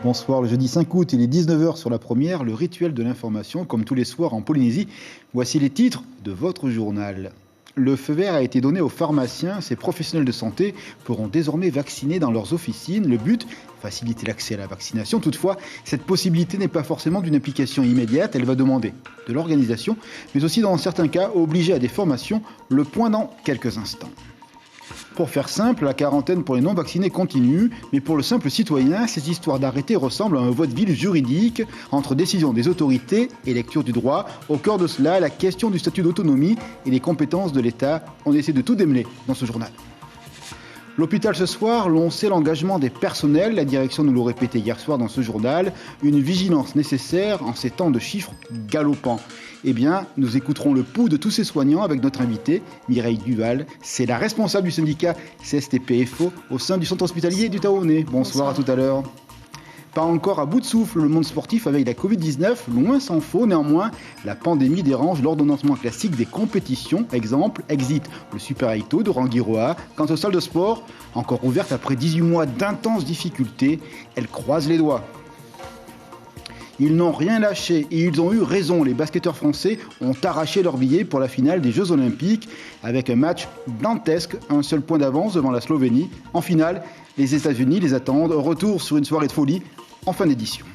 Bonsoir, le jeudi 5 août, il est 19h sur la première, le rituel de l'information, comme tous les soirs en Polynésie. Voici les titres de votre journal. Le feu vert a été donné aux pharmaciens. Ces professionnels de santé pourront désormais vacciner dans leurs officines. Le but, faciliter l'accès à la vaccination. Toutefois, cette possibilité n'est pas forcément d'une application immédiate. Elle va demander de l'organisation, mais aussi dans certains cas, obliger à des formations. Le point dans quelques instants. Pour faire simple, la quarantaine pour les non-vaccinés continue, mais pour le simple citoyen, ces histoires d'arrêtés ressemblent à un vaudeville juridique entre décision des autorités et lecture du droit. Au cœur de cela, la question du statut d'autonomie et les compétences de l'État. On essaie de tout démêler dans ce journal. L'hôpital ce soir, l'on sait l'engagement des personnels. La direction nous l'a répété hier soir dans ce journal. Une vigilance nécessaire en ces temps de chiffres galopants. Eh bien, nous écouterons le pouls de tous ces soignants avec notre invitée, Mireille Duval. C'est la responsable du syndicat CSTPFO au sein du centre hospitalier du Taoné. Bonsoir, à tout à l'heure. Pas encore à bout de souffle le monde sportif avec la Covid-19, loin s'en faut. Néanmoins, la pandémie dérange l'ordonnancement classique des compétitions. Exemple, exit le Super Aito de Rangiroa. Quant aux salles de sport, encore ouvertes après 18 mois d'intenses difficultés, elles croisent les doigts. Ils n'ont rien lâché et ils ont eu raison. Les basketteurs français ont arraché leur billet pour la finale des Jeux Olympiques avec un match dantesque, un seul point d'avance devant la Slovénie. En finale, les États-Unis les attendent. Retour sur une soirée de folie en fin d'édition.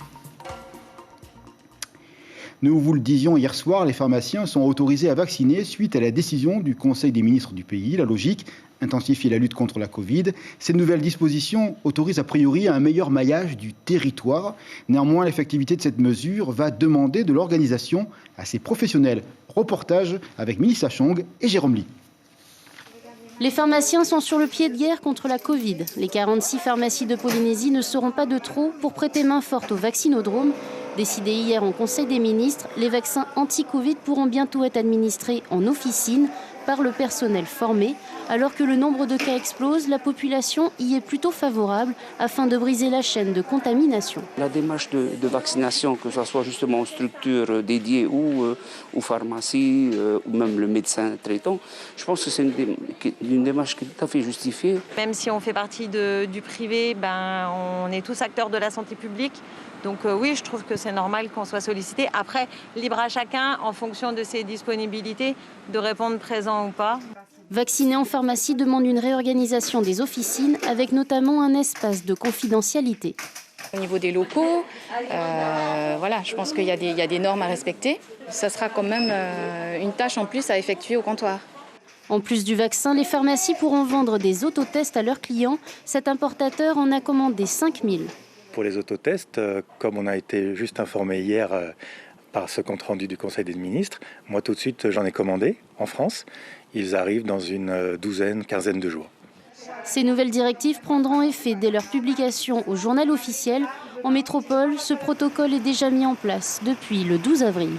Nous vous le disions hier soir, les pharmaciens sont autorisés à vacciner suite à la décision du Conseil des ministres du pays. La logique, intensifier la lutte contre la Covid. Ces nouvelles dispositions autorisent a priori un meilleur maillage du territoire. Néanmoins, l'effectivité de cette mesure va demander de l'organisation à ces professionnels. Reportage avec Mélissa Chong et Jérôme Lee. Les pharmaciens sont sur le pied de guerre contre la Covid. Les 46 pharmacies de Polynésie ne seront pas de trop pour prêter main forte au vaccinodrome. Décidé hier en Conseil des ministres, les vaccins anti-Covid pourront bientôt être administrés en officine par le personnel formé. Alors que le nombre de cas explose, la population y est plutôt favorable afin de briser la chaîne de contamination. La démarche de vaccination, que ce soit justement aux structures dédiées ou aux pharmacies ou même le médecin traitant, je pense que c'est une démarche qui est tout à fait justifiée. Même si on fait partie du privé, on est tous acteurs de la santé publique. Donc oui, je trouve que c'est normal qu'on soit sollicité. Après, libre à chacun, en fonction de ses disponibilités, de répondre présent ou pas. Vacciner en pharmacie demande une réorganisation des officines avec notamment un espace de confidentialité. Au niveau des locaux, je pense qu'il y a des normes à respecter. Ça sera quand même une tâche en plus à effectuer au comptoir. En plus du vaccin, les pharmacies pourront vendre des autotests à leurs clients. Cet importateur en a commandé 5000. Pour les autotests, comme on a été juste informé hier par ce compte-rendu du Conseil des ministres, moi tout de suite j'en ai commandé en France. Ils arrivent dans une quinzaine de jours. Ces nouvelles directives prendront effet dès leur publication au journal officiel. En métropole, ce protocole est déjà mis en place depuis le 12 avril.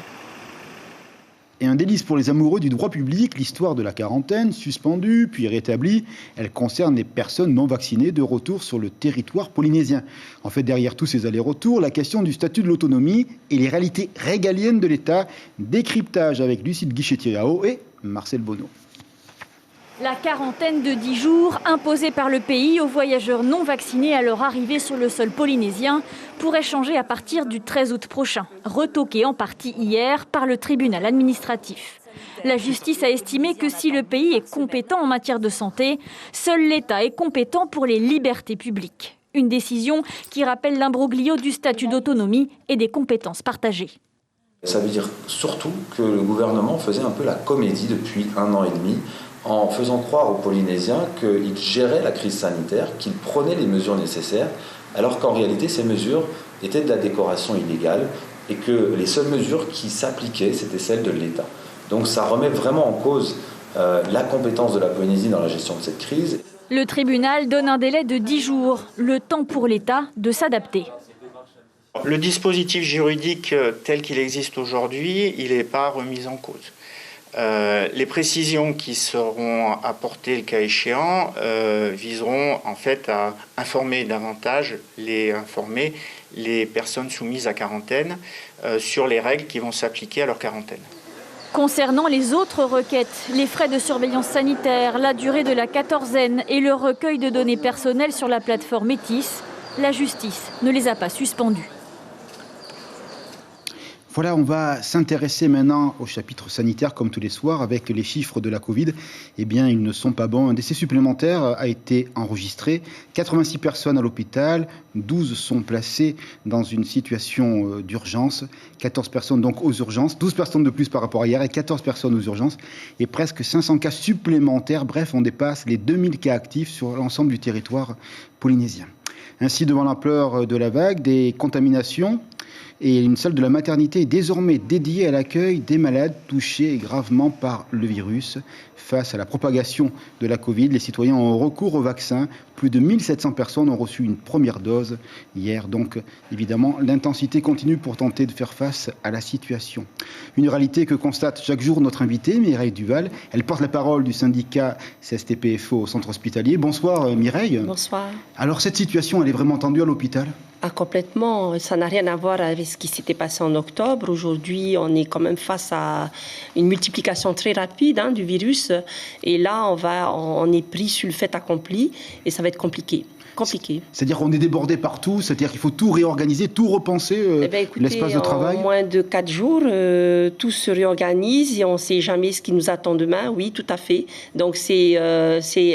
Et un délice pour les amoureux du droit public, l'histoire de la quarantaine, suspendue puis rétablie, elle concerne les personnes non vaccinées de retour sur le territoire polynésien. En fait, derrière tous ces allers-retours, la question du statut de l'autonomie et les réalités régaliennes de l'État, décryptage avec Lucide Guichetier-Yao et Marcel Bonneau. La quarantaine de 10 jours imposée par le pays aux voyageurs non vaccinés à leur arrivée sur le sol polynésien pourrait changer à partir du 13 août prochain, retoquée en partie hier par le tribunal administratif. La justice a estimé que si le pays est compétent en matière de santé, seul l'État est compétent pour les libertés publiques. Une décision qui rappelle l'imbroglio du statut d'autonomie et des compétences partagées. Ça veut dire surtout que le gouvernement faisait un peu la comédie depuis 1 an et demi, en faisant croire aux Polynésiens qu'il gérait la crise sanitaire, qu'il prenait les mesures nécessaires, alors qu'en réalité ces mesures étaient de la décoration illégale et que les seules mesures qui s'appliquaient, c'était celles de l'État. Donc ça remet vraiment en cause la compétence de la Polynésie dans la gestion de cette crise. Le tribunal donne un délai de 10 jours, le temps pour l'État de s'adapter. Le dispositif juridique tel qu'il existe aujourd'hui, il n'est pas remis en cause. Les précisions qui seront apportées le cas échéant viseront en fait à informer davantage les personnes soumises à quarantaine sur les règles qui vont s'appliquer à leur quarantaine. Concernant les autres requêtes, les frais de surveillance sanitaire, la durée de la quatorzaine et le recueil de données personnelles sur la plateforme Métis, la justice ne les a pas suspendus. Voilà, on va s'intéresser maintenant au chapitre sanitaire, comme tous les soirs, avec les chiffres de la Covid. Eh bien, ils ne sont pas bons. Un décès supplémentaire a été enregistré. 86 personnes à l'hôpital, 12 sont placées dans une situation d'urgence, 14 personnes donc aux urgences, 12 personnes de plus par rapport à hier et 14 personnes aux urgences et presque 500 cas supplémentaires. Bref, on dépasse les 2000 cas actifs sur l'ensemble du territoire polynésien. Ainsi, devant l'ampleur de la vague, des contaminations, et une salle de la maternité est désormais dédiée à l'accueil des malades touchés gravement par le virus. Face à la propagation de la Covid, les citoyens ont recours au vaccin. Plus de 1700 personnes ont reçu une première dose hier. Donc, évidemment, l'intensité continue pour tenter de faire face à la situation. Une réalité que constate chaque jour notre invitée, Mireille Duval. Elle porte la parole du syndicat CSTPFO au centre hospitalier. Bonsoir Mireille. Bonsoir. Alors, cette situation, elle est vraiment tendue à l'hôpital ? Ah, complètement. Ça n'a rien à voir avec ce qui s'était passé en octobre. Aujourd'hui, on est quand même face à une multiplication très rapide du virus. Et là, on est pris sur le fait accompli et ça va être compliqué. C'est-à-dire qu'on est débordé partout, c'est-à-dire qu'il faut tout réorganiser, tout repenser, l'espace de travail. En moins de 4 jours, tout se réorganise et on ne sait jamais ce qui nous attend demain. Oui, tout à fait. Donc c'est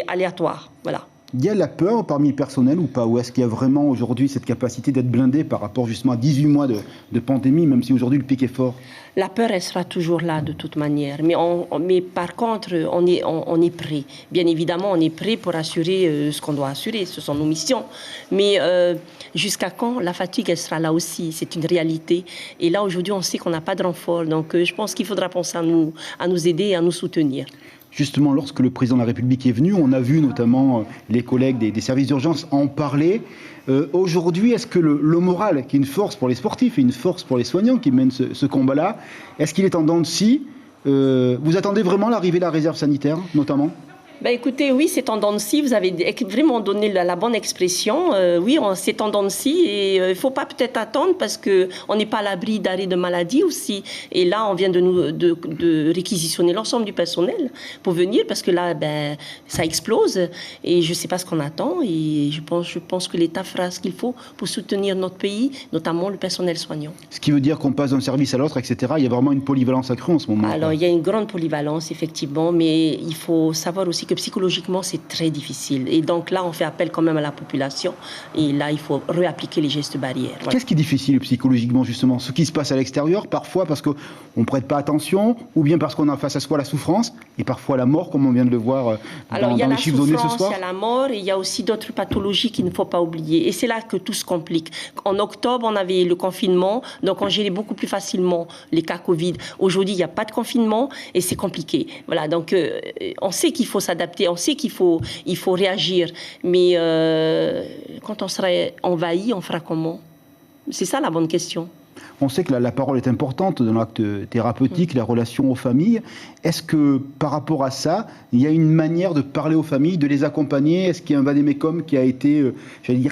aléatoire. Voilà. Il y a la peur parmi le personnel ou pas? Ou est-ce qu'il y a vraiment aujourd'hui cette capacité d'être blindé par rapport justement à 18 mois de pandémie, même si aujourd'hui le pic est fort? La peur, elle sera toujours là de toute manière. Mais par contre, on est prêt. Bien évidemment, on est prêt pour assurer ce qu'on doit assurer. Ce sont nos missions. Mais jusqu'à quand? La fatigue, elle sera là aussi. C'est une réalité. Et là, aujourd'hui, on sait qu'on n'a pas de renfort. Donc, je pense qu'il faudra penser à nous aider et à nous soutenir. Justement, lorsque le président de la République est venu, on a vu notamment les collègues des services d'urgence en parler. Aujourd'hui, est-ce que le moral, qui est une force pour les sportifs et une force pour les soignants qui mènent ce combat-là, est-ce qu'il est en dents de scie? Vous attendez vraiment l'arrivée de la réserve sanitaire, notamment? Écoutez, oui, c'est en dents de scie. Vous avez vraiment donné la bonne expression. Oui, c'est en dents de scie et il ne faut pas peut-être attendre parce qu'on n'est pas à l'abri d'arrêt de maladie aussi. Et là, on vient de réquisitionner l'ensemble du personnel pour venir parce que là, ça explose. Et je ne sais pas ce qu'on attend. Et je pense que l'État fera ce qu'il faut pour soutenir notre pays, notamment le personnel soignant. Ce qui veut dire qu'on passe d'un service à l'autre, etc. Il y a vraiment une polyvalence accrue en ce moment. Alors, il y a une grande polyvalence, effectivement, mais il faut savoir aussi que psychologiquement, c'est très difficile. Et donc là, on fait appel quand même à la population. Et là, il faut réappliquer les gestes barrières. Voilà. Qu'est-ce qui est difficile psychologiquement, justement? Ce qui se passe à l'extérieur, parfois parce qu'on ne prête pas attention, ou bien parce qu'on a face à soi la souffrance, et parfois la mort, comme on vient de le voir dans les chiffres donnés ce soir. Il y a la mort, et il y a aussi d'autres pathologies qu'il ne faut pas oublier. Et c'est là que tout se complique. En octobre, on avait le confinement, donc on gérait beaucoup plus facilement les cas Covid. Aujourd'hui, il n'y a pas de confinement, et c'est compliqué. Voilà, donc on sait qu'il faut s'adapter. On sait qu'il faut réagir, mais quand on sera envahi, on fera comment? C'est ça la bonne question. On sait que la parole est importante dans l'acte thérapeutique, la relation aux familles. Est-ce que par rapport à ça, il y a une manière de parler aux familles, de les accompagner? Est-ce qu'il y a un vadémécum qui a été,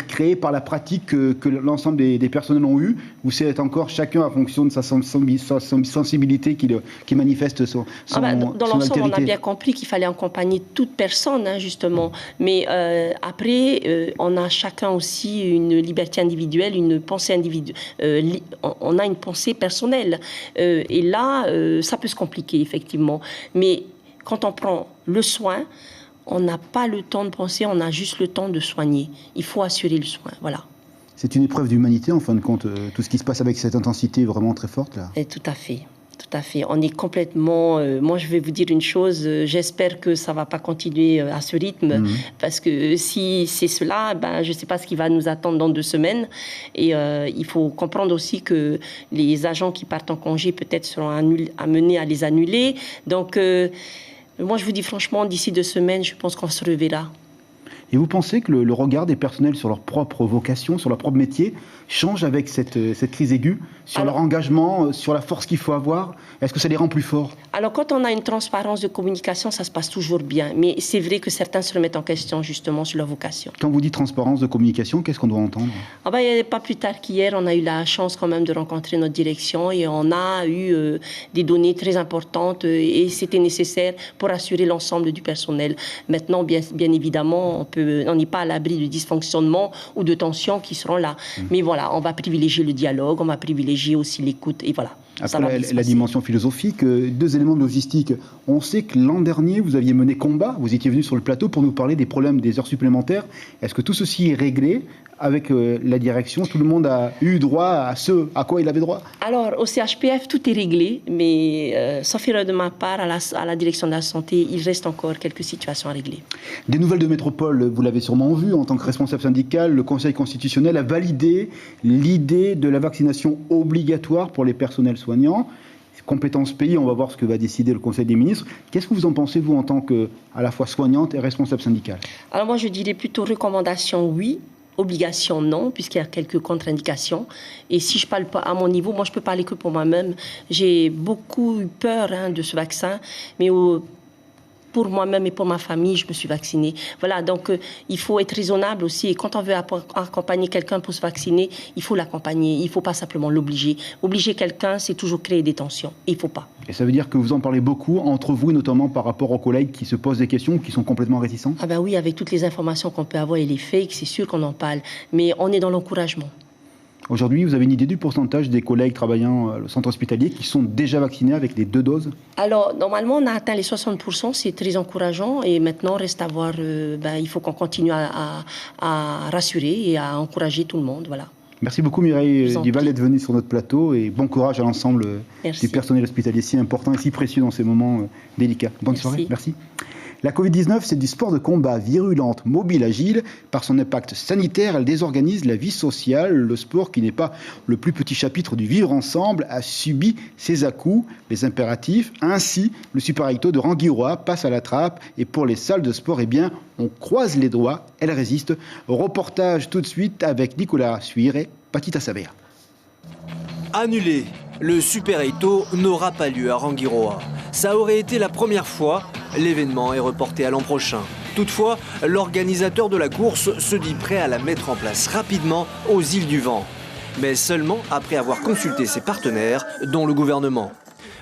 créé par la pratique que l'ensemble des personnels ont eu? Ou c'est encore chacun à fonction de sa sensibilité qui manifeste son dans l'ensemble, on a bien compris qu'il fallait accompagner toute personne, justement. Mais après, on a chacun aussi une liberté individuelle, une pensée individuelle. On a une pensée personnelle. Et là, ça peut se compliquer, effectivement. Mais quand on prend le soin, on n'a pas le temps de penser, on a juste le temps de soigner. Il faut assurer le soin, voilà. C'est une épreuve d'humanité, en fin de compte, tout ce qui se passe avec cette intensité vraiment très forte, là. Et tout à fait. Tout à fait. On est complètement... moi, je vais vous dire une chose. J'espère que ça ne va pas continuer à ce rythme. Parce que si c'est cela, je ne sais pas ce qui va nous attendre dans 2 semaines. Et il faut comprendre aussi que les agents qui partent en congé peut-être seront amenés à les annuler. Donc, moi, je vous dis franchement, d'ici 2 semaines, je pense qu'on se reverra. Et vous pensez que le regard des personnels sur leur propre vocation, sur leur propre métier, change avec cette crise aiguë, sur leur engagement, sur la force qu'il faut avoir? Est-ce que ça les rend plus forts? Alors, quand on a une transparence de communication, ça se passe toujours bien. Mais c'est vrai que certains se remettent en question, justement, sur leur vocation. Quand vous dites transparence de communication, qu'est-ce qu'on doit entendre? Pas plus tard qu'hier, on a eu la chance quand même de rencontrer notre direction et on a eu des données très importantes et c'était nécessaire pour assurer l'ensemble du personnel. Maintenant, bien évidemment, on peut on n'est pas à l'abri de dysfonctionnements ou de tensions qui seront là. Mais voilà, on va privilégier le dialogue, on va privilégier aussi l'écoute, et voilà. Après la dimension philosophique, 2 éléments de logistique. On sait que l'an dernier, vous aviez mené combat, vous étiez venu sur le plateau pour nous parler des problèmes des heures supplémentaires. Est-ce que tout ceci est réglé avec la direction? Tout le monde a eu droit à ce à quoi il avait droit? Alors, au CHPF, tout est réglé, mais sauf erreur de ma part, à la direction de la santé, il reste encore quelques situations à régler. Des nouvelles de métropole, vous l'avez sûrement vu, en tant que responsable syndical, le Conseil constitutionnel a validé l'idée de la vaccination obligatoire pour les personnels soignants. Compétences pays, on va voir ce que va décider le Conseil des ministres. Qu'est-ce que vous en pensez, vous, en tant que à la fois soignante et responsable syndicale? Alors moi, je dirais plutôt recommandation, oui. Obligation, non, puisqu'il y a quelques contre-indications. Et si je parle pas à mon niveau, moi, je peux parler que pour moi-même. J'ai beaucoup eu peur de ce vaccin, mais pour moi-même et pour ma famille, je me suis vaccinée. Voilà, donc il faut être raisonnable aussi. Et quand on veut accompagner quelqu'un pour se vacciner, il faut l'accompagner. Il ne faut pas simplement l'obliger. Obliger quelqu'un, c'est toujours créer des tensions. Il ne faut pas. Et ça veut dire que vous en parlez beaucoup entre vous, notamment par rapport aux collègues qui se posent des questions, qui sont complètement réticents? Ah ben oui, avec toutes les informations qu'on peut avoir et les fakes, c'est sûr qu'on en parle. Mais on est dans l'encouragement. Aujourd'hui, vous avez une idée du pourcentage des collègues travaillant au centre hospitalier qui sont déjà vaccinés avec les 2 doses? Alors, normalement, on a atteint les 60%, c'est très encourageant. Et maintenant, reste à voir, il faut qu'on continue à rassurer et à encourager tout le monde, voilà. Merci beaucoup Mireille Duval d'être venue sur notre plateau et bon courage à l'ensemble du personnel hospitalier si important et si précieux dans ces moments délicats. Bonne soirée, merci. La Covid-19, c'est du sport de combat, virulente, mobile, agile. Par son impact sanitaire, elle désorganise la vie sociale. Le sport, qui n'est pas le plus petit chapitre du vivre ensemble, a subi ses à-coups, les impératifs. Ainsi, le Super Aito de Rangiroa passe à la trappe. Et pour les salles de sport, eh bien, on croise les doigts, elles résistent. Reportage tout de suite avec Nicolas Suire et Patita Saber. Annulé, le Super Aito n'aura pas lieu à Rangiroa. Ça aurait été la première fois. L'événement est reporté à l'an prochain. Toutefois, l'organisateur de la course se dit prêt à la mettre en place rapidement aux îles du Vent. Mais seulement après avoir consulté ses partenaires, dont le gouvernement.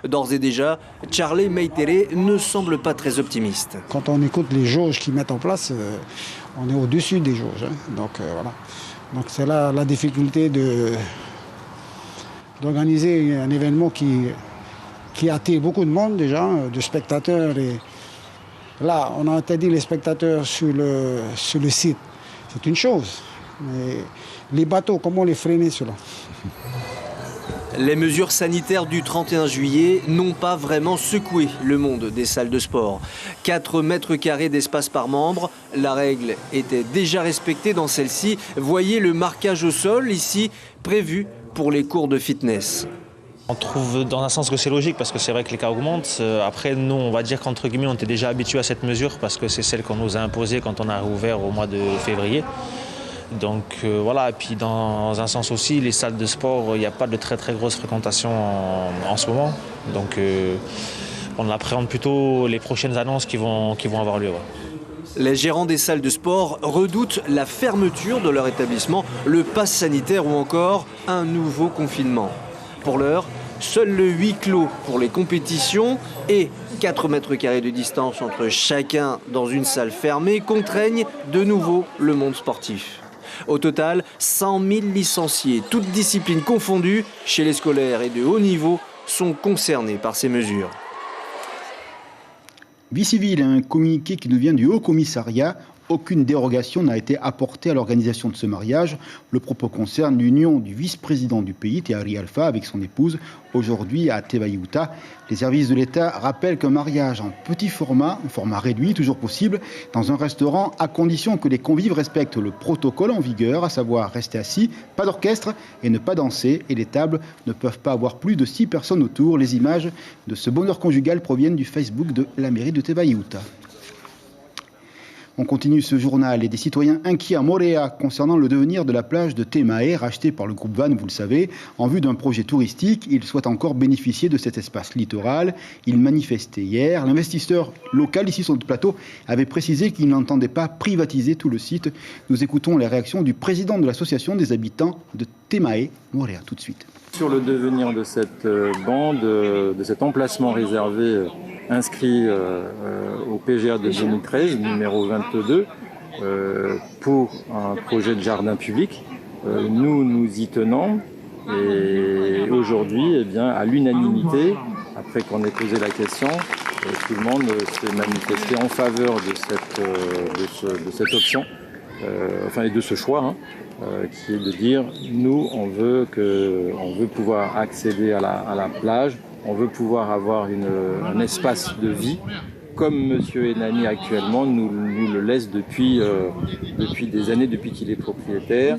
D'ores et déjà, Charlie Meitere ne semble pas très optimiste. Quand on écoute les jauges qu'ils mettent en place, on est au-dessus des jauges. Donc voilà. Donc c'est là la difficulté d'organiser un événement qui attire beaucoup de monde déjà, de spectateurs. Et là, on a interdit les spectateurs sur le site. C'est une chose. Mais les bateaux, comment les freiner, cela? Les mesures sanitaires du 31 juillet n'ont pas vraiment secoué le monde des salles de sport. 4 mètres carrés d'espace par membre, la règle était déjà respectée dans celle-ci. Voyez le marquage au sol, ici, prévu pour les cours de fitness. On trouve dans un sens que c'est logique parce que c'est vrai que les cas augmentent. Après, nous, on va dire qu'entre guillemets, on était déjà habitués à cette mesure parce que c'est celle qu'on nous a imposée quand on a rouvert au mois de février. Donc voilà, et puis dans un sens aussi, les salles de sport, il n'y a pas de très grosse fréquentation en ce moment. Donc on appréhende plutôt les prochaines annonces qui vont avoir lieu. Ouais. Les gérants des salles de sport redoutent la fermeture de leur établissement, le pass sanitaire ou encore un nouveau confinement. Pour l'heure, seul le huis clos pour les compétitions et 4 mètres carrés de distance entre chacun dans une salle fermée contraignent de nouveau le monde sportif. Au total, 100 000 licenciés, toutes disciplines confondues, chez les scolaires et de haut niveau, sont concernés par ces mesures. Vie civile, un communiqué qui nous vient du Haut Commissariat. Aucune dérogation n'a été apportée à l'organisation de ce mariage. Le propos concerne l'union du vice-président du pays, Thierry Alpha, avec son épouse, aujourd'hui à Tebaiuta. Les services de l'État rappellent qu'un mariage en petit format, un format réduit, toujours possible, dans un restaurant, à condition que les convives respectent le protocole en vigueur, à savoir rester assis, pas d'orchestre et ne pas danser. Et les tables ne peuvent pas avoir plus de 6 personnes autour. Les images de ce bonheur conjugal proviennent du Facebook de la mairie de Tebaiuta. On continue ce journal et des citoyens inquiets à Morea concernant le devenir de la plage de Temae, rachetée par le groupe Van, vous le savez, en vue d'un projet touristique. Ils souhaitent encore bénéficier de cet espace littoral. Ils manifestaient hier. L'investisseur local, ici sur notre plateau, avait précisé qu'il n'entendait pas privatiser tout le site. Nous écoutons les réactions du président de l'association des habitants de Temae, Morea, tout de suite. Sur le devenir de cette bande, de cet emplacement réservé inscrit au PGA de 2013, numéro 22, pour un projet de jardin public. Nous y tenons et aujourd'hui, eh bien, à l'unanimité, après qu'on ait posé la question, tout le monde s'est manifesté en faveur de cette option, et de ce choix, qui est de dire nous, on veut pouvoir accéder à la plage, on veut pouvoir avoir un espace de vie, comme M. Enani actuellement nous le laisse depuis des années, depuis qu'il est propriétaire.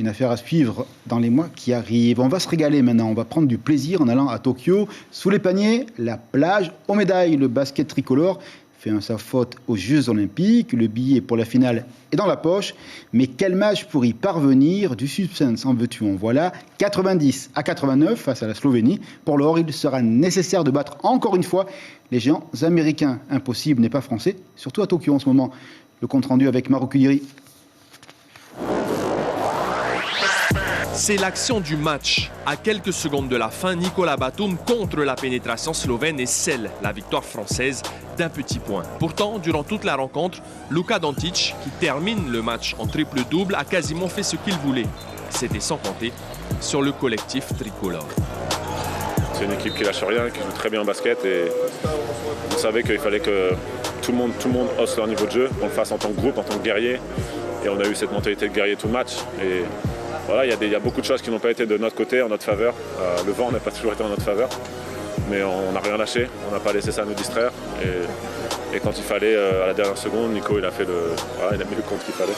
Une affaire à suivre dans les mois qui arrivent. On va se régaler maintenant, on va prendre du plaisir en allant à Tokyo. Sous les paniers, la plage aux médailles. Le basket tricolore fait sa faute aux Jeux Olympiques. Le billet pour la finale est dans la poche. Mais quel match pour y parvenir? Du suspense en veux-tu, en voilà. 90-89 face à la Slovénie. Pour l'or, il sera nécessaire de battre encore une fois les géants américains. Impossible n'est pas français, surtout à Tokyo en ce moment. Le compte-rendu avec Marou Kudiri. C'est l'action du match. À quelques secondes de la fin, Nicolas Batum contre la pénétration slovène et scelle la victoire française d'un petit point. Pourtant, durant toute la rencontre, Luka Doncic, qui termine le match en triple-double, a quasiment fait ce qu'il voulait. C'était sans compter sur le collectif tricolore. C'est une équipe qui lâche rien, qui joue très bien au basket et on savait qu'il fallait que tout le monde hausse leur niveau de jeu, qu'on le fasse en tant que groupe, en tant que guerrier. Et on a eu cette mentalité de guerrier tout le match. Et voilà, il y a beaucoup de choses qui n'ont pas été de notre côté, en notre faveur. Le vent n'a pas toujours été en notre faveur. Mais on n'a rien lâché, on n'a pas laissé ça nous distraire. Et quand il fallait, à la dernière seconde, Nico il a mis le compte qu'il fallait.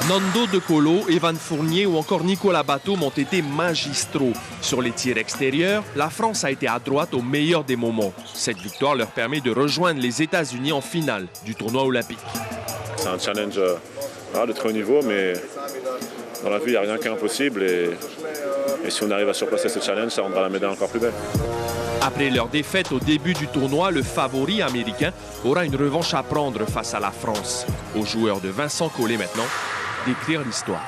Nando De Colo, Evan Fournier ou encore Nicolas Batum ont été magistraux. Sur les tirs extérieurs, la France a été à droite au meilleur des moments. Cette victoire leur permet de rejoindre les États-Unis en finale du tournoi olympique. C'est un challenge de très haut niveau, mais dans la vie, il n'y a rien qui est impossible. Et si on arrive à surpasser ce challenge, ça rendra la médaille encore plus belle. Après leur défaite au début du tournoi, le favori américain aura une revanche à prendre face à la France. Aux joueurs de Vincent Collet maintenant d'écrire l'histoire.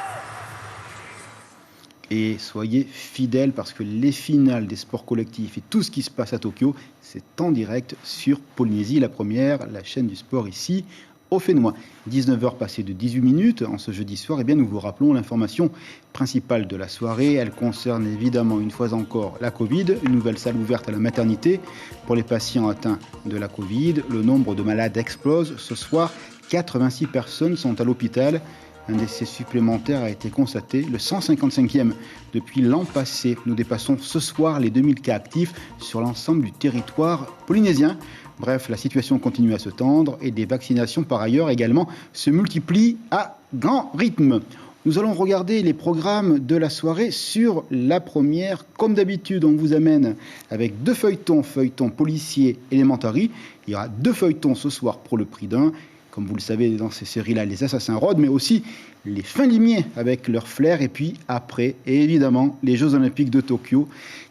Et soyez fidèles parce que les finales des sports collectifs et tout ce qui se passe à Tokyo, c'est en direct sur Polynésie, la première, la chaîne du sport ici au Fénois. 19h passées de 18 minutes en ce jeudi soir, et bien nous vous rappelons l'information principale de la soirée. Elle concerne évidemment une fois encore la Covid, une nouvelle salle ouverte à la maternité pour les patients atteints de la Covid. Le nombre de malades explose. Ce soir, 86 personnes sont à l'hôpital. Un décès supplémentaire a été constaté, le 155e depuis l'an passé. Nous dépassons ce soir les 2000 cas actifs sur l'ensemble du territoire polynésien. Bref, la situation continue à se tendre et des vaccinations par ailleurs également se multiplient à grand rythme. Nous allons regarder les programmes de la soirée sur la première. Comme d'habitude, on vous amène avec 2 feuilletons policiers Elementary. Il y aura 2 feuilletons ce soir pour le prix d'un. Comme vous le savez, dans ces séries-là, les Assassins Road, mais aussi les Fins limiers avec leur flair. Et puis après, et évidemment, les Jeux Olympiques de Tokyo.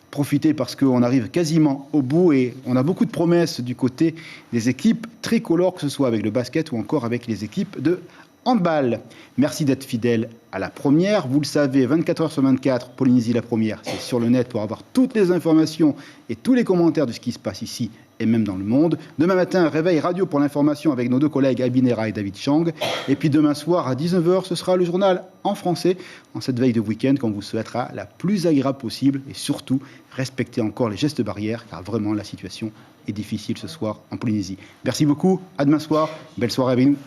Profitez parce qu'on arrive quasiment au bout et on a beaucoup de promesses du côté des équipes tricolores, que ce soit avec le basket ou encore avec les équipes de handball. Merci d'être fidèles à la première. Vous le savez, 24h sur 24, Polynésie la première, c'est sur le net pour avoir toutes les informations et tous les commentaires de ce qui se passe ici et même dans le monde. Demain matin, réveil radio pour l'information avec nos 2 collègues Abinera et David Chang. Et puis demain soir à 19h, ce sera le journal en français en cette veille de week-end qu'on vous souhaitera la plus agréable possible et surtout respectez encore les gestes barrières car vraiment la situation est difficile ce soir en Polynésie. Merci beaucoup, à demain soir, belle soirée avec nous.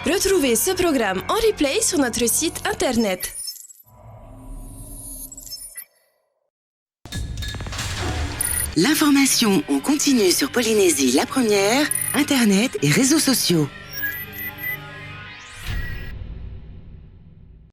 Retrouvez ce programme en replay sur notre site internet. L'information en continu sur Polynésie la première, internet et réseaux sociaux.